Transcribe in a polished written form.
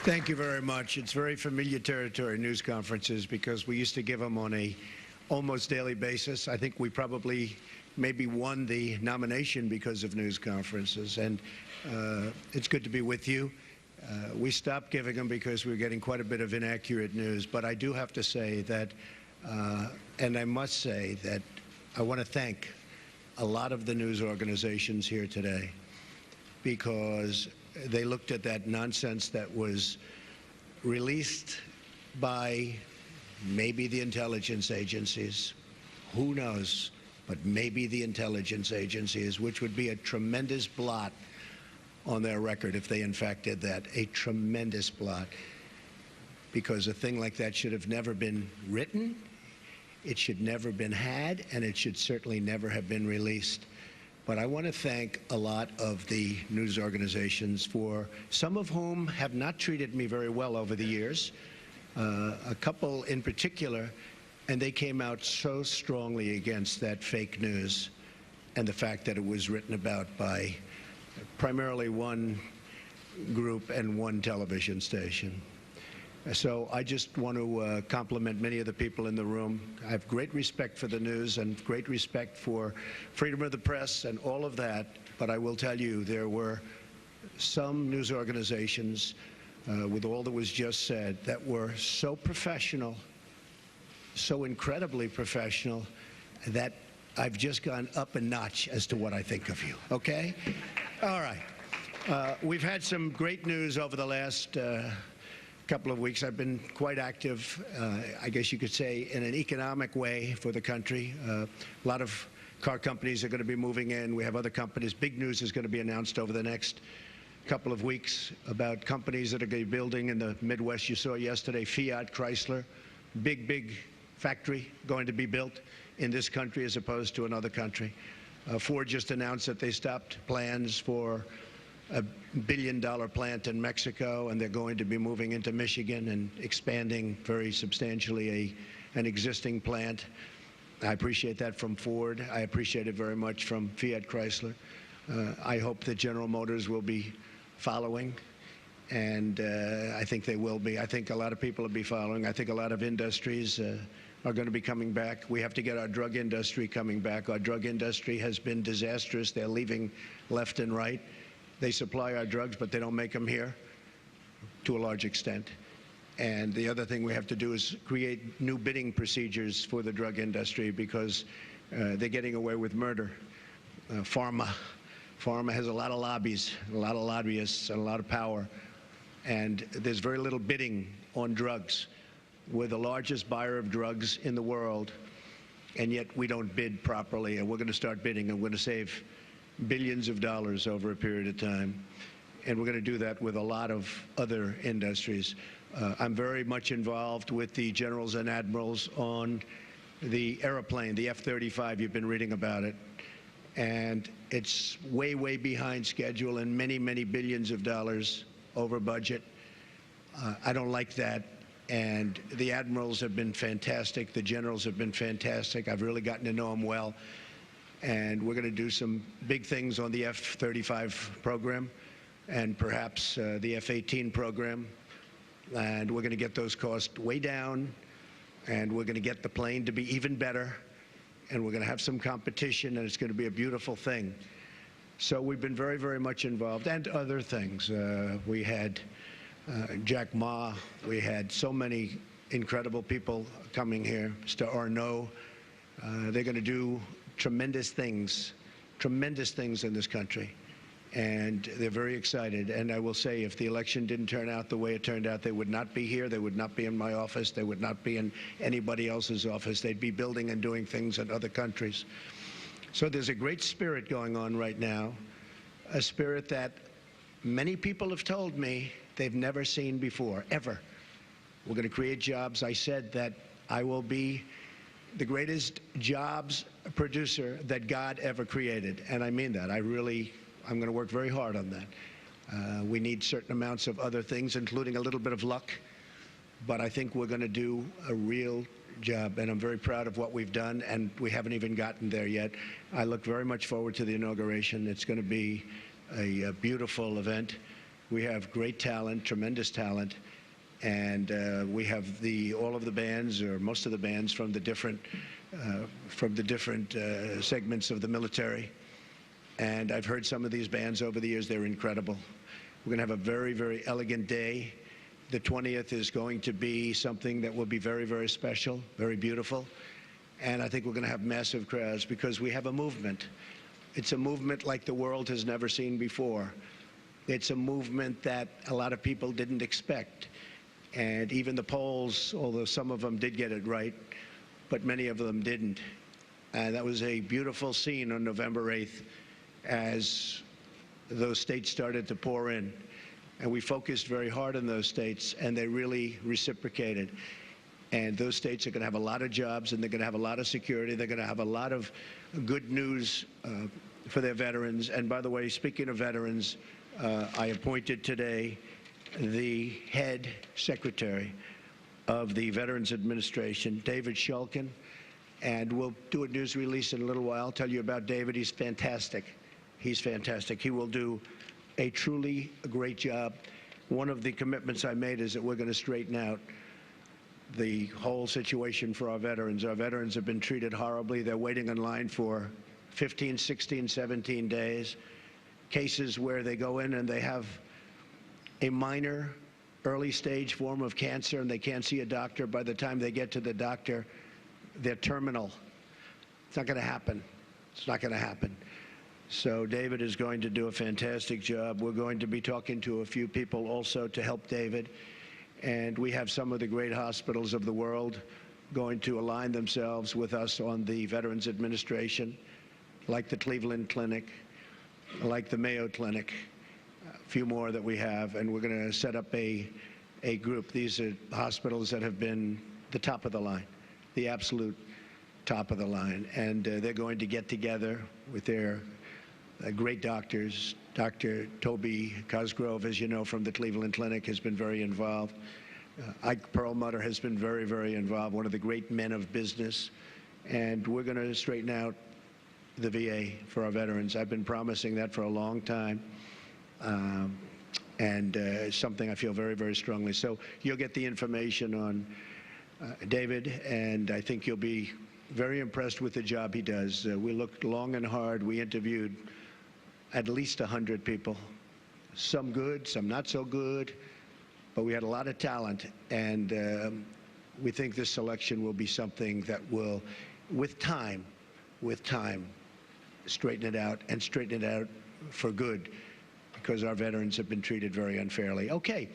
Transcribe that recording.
Thank you very much. It's very familiar territory, news conferences, because we used to give them on a almost daily basis. I think we probably maybe won the nomination because of news conferences, and it's good to be with you. We stopped giving them because we were getting quite a bit of inaccurate news, but I do have to say that, and I must say that I want to thank a lot of the news organizations here today, because they looked at that nonsense that was released by maybe the intelligence agencies, who knows, but maybe the intelligence agencies, which would be a tremendous blot on their record if they in fact did that, a tremendous blot, because a thing like that should have never been written, it should never been had, and it should certainly never have been released. But I want to thank a lot of the news organizations, for some of whom have not treated me very well over the years, a couple in particular, and they came out so strongly against that fake news and the fact that it was written about by primarily one group and one television station. So I just want to compliment many of the people in the room. I have great respect for the news and great respect for freedom of the press and all of that, but I will tell you there were some news organizations, with all that was just said, that were so professional, so incredibly professional, that I've just gone up a notch as to what I think of you, okay? All right. We've had some great news over the last couple of weeks. I've been quite active, I guess you could say, in an economic way for the country. A lot of car companies are going to be moving in. We have other companies. Big news is going to be announced over the next couple of weeks about companies that are going to be building in the Midwest. You saw yesterday Fiat, Chrysler, big factory going to be built in this country as opposed to another country. Ford just announced that they stopped plans for a billion-dollar plant in Mexico, and they're going to be moving into Michigan and expanding very substantially an existing plant. I appreciate that from Ford. I appreciate it very much from Fiat Chrysler. I hope that General Motors will be following, and I think they will be. I think a lot of people will be following. I think a lot of industries are going to be coming back. We have to get our drug industry coming back. Our drug industry has been disastrous. They're leaving left and right. They supply our drugs, but they don't make them here to a large extent. And the other thing we have to do is create new bidding procedures for the drug industry, because they're getting away with murder. Pharma has a lot of lobbies, a lot of lobbyists, and a lot of power. And there's very little bidding on drugs. We're the largest buyer of drugs in the world, and yet we don't bid properly. And we're going to start bidding, and we're going to save billions of dollars over a period of time. And we're going to do that with a lot of other industries. I'm very much involved with the generals and admirals on the airplane, the F-35. You've been reading about it. And it's way behind schedule and many billions of dollars over budget. I don't like that. And the admirals have been fantastic. The generals have been fantastic. I've really gotten to know them well. And we're going to do some big things on the F-35 program and perhaps the F-18 program. And we're going to get those costs way down, and we're going to get the plane to be even better, and we're going to have some competition, and it's going to be a beautiful thing. So we've been very much involved, and other things. We had Jack Ma. We had so many incredible people coming here. Mr. Arnault. They're going to do tremendous things in this country, and they're very excited. And I will say, if the election didn't turn out the way it turned out, they would not be here. They would not be in my office. They would not be in anybody else's office. They'd be building and doing things in other countries. So there's a great spirit going on right now, a spirit that many people have told me they've never seen before, ever. We're going to create jobs. I said that I will be the greatest jobs producer that God ever created, and I mean that. I'm going to work very hard on that. We need certain amounts of other things, including a little bit of luck, but I think we're going to do a real job, and I'm very proud of what we've done, and we haven't even gotten there yet. I look very much forward to the inauguration. It's going to be a beautiful event. We have great talent, tremendous talent, and we have all of the bands, or most of the bands, from the different segments of the military. And I've heard some of these bands over the years. They're incredible. We're going to have a very, very elegant day. The 20th is going to be something that will be very, very special, very beautiful. And I think we're going to have massive crowds because we have a movement. It's a movement like the world has never seen before. It's a movement that a lot of people didn't expect. And even the polls, although some of them did get it right, but many of them didn't. And that was a beautiful scene on November 8th as those states started to pour in. And we focused very hard on those states, and they really reciprocated. And those states are going to have a lot of jobs, and they're going to have a lot of security. They're going to have a lot of good news for their veterans. And by the way, speaking of veterans, I appointed today the head secretary of the Veterans Administration, David Shulkin, and we'll do a news release in a little while. I'll tell you about David. He's fantastic. He's fantastic. He will do a truly great job. One of the commitments I made is that we're going to straighten out the whole situation for our veterans. Our veterans have been treated horribly. They're waiting in line for 15, 16, 17 days. Cases where they go in and they have a minor early stage form of cancer and they can't see a doctor. By the time they get to the doctor, they're terminal. It's not going to happen. It's not going to happen. So David is going to do a fantastic job. We're going to be talking to a few people also to help David. And we have some of the great hospitals of the world going to align themselves with us on the Veterans Administration, like the Cleveland Clinic, like the Mayo Clinic, a few more that we have. And we're going to set up a group. These are hospitals that have been the top of the line, the absolute top of the line. And they're going to get together with their great doctors. Dr. Toby Cosgrove, as you know, from the Cleveland Clinic, has been very involved. Ike Perlmutter has been very, very involved, one of the great men of business. And we're going to straighten out the VA for our veterans. I've been promising that for a long time. It's something I feel very, very strongly. So you'll get the information on David, and I think you'll be very impressed with the job he does. We looked long and hard. We interviewed at least 100 people, some good, some not so good, but we had a lot of talent, and we think this selection will be something that will, with time, straighten it out, and straighten it out for good, because our veterans have been treated very unfairly. Okay.